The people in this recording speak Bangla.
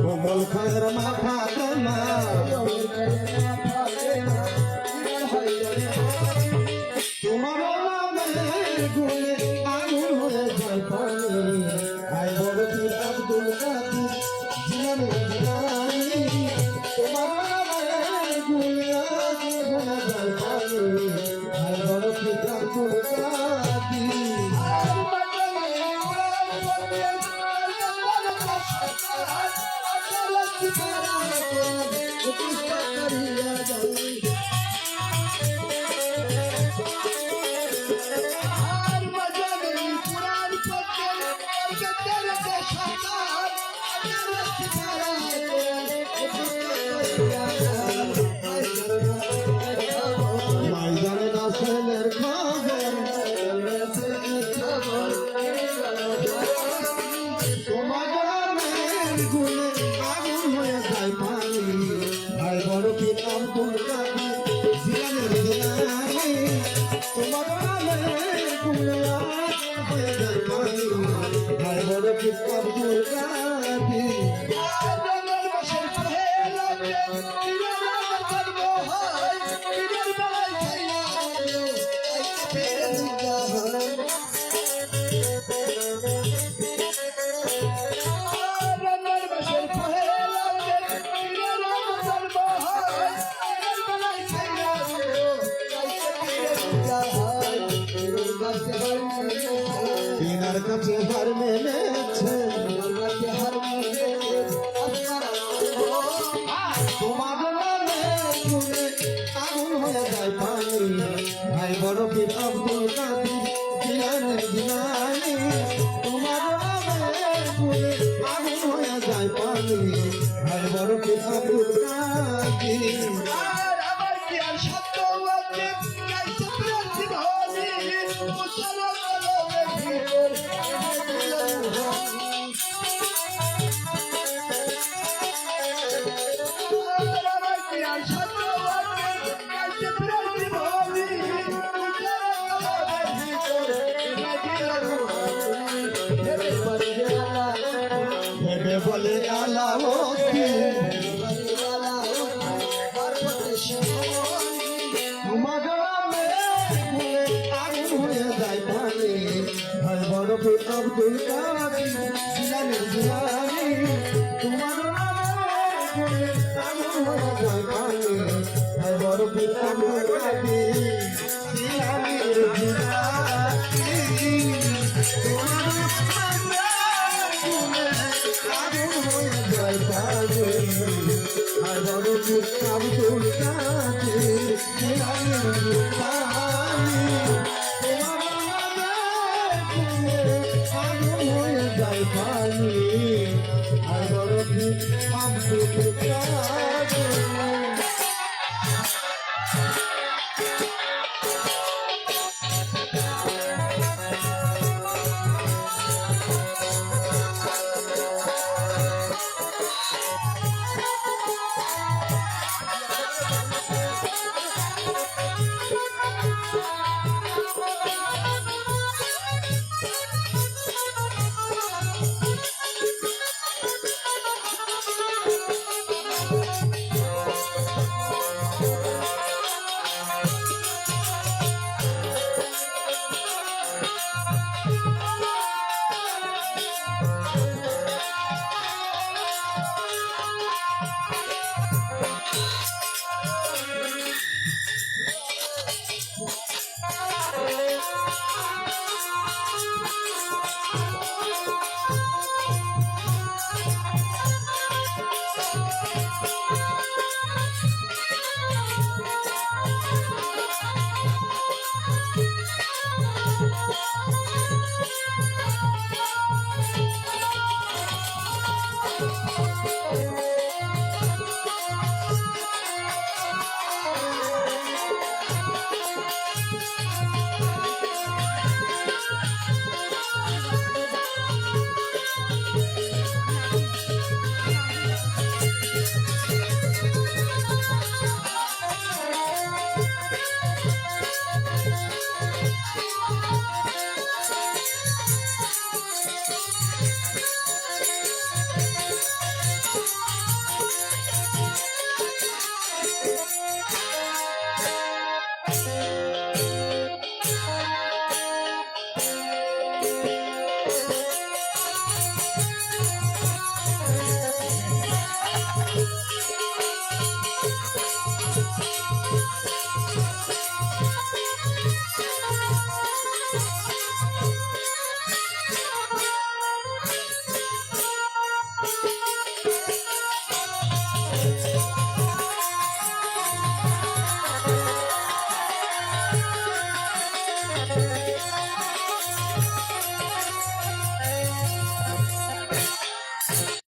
কোমল খায়ের মাথা তোমা তোমার নামের গুণে আগুন হয়ে যায় পানি আই বড় পীর আব্দুল কাদের জিলানী জিলানী তোমার নামের গুণে আগুন হয়ে যায় পানি আই বড় পীর আব্দুল কাদের মাইজানে নাসেলের খবর তোমার নামের গুণে আগুন হয়ে যায় পানি ভাই বড় পীর আব্দুল কাদের জিলানী জিলানী তোমার নামের গুণে আগুন হয়ে যায় পানি ভাই বড় পীর আব্দুল কাদের তিনার কাছে হার মেনেছে তোমার নামে গুণে আগুন হয়ে যায় পানি ভাই বড় পীর আব্দুল কাদের জিলানী জিলানী তোমার নামে গুণে আগুন হয়ে যায় পানি ভাই বড় পীর আব্দুল কাদের বলে আল্লাহ তোমার নামে আগুন হয়ে যায় পানি ভাই বড় পীর আব্দুল কাদের জিলানী জিলানী তোমার নামে আগুন হয়ে যায় পানি ভাই বড় পীর আব্দুল কাদের জিলানী জিলানী আগুন হয়ে যায় পানি ভাই বড় পীর আব্দুল কাদের জিলানী জিলানী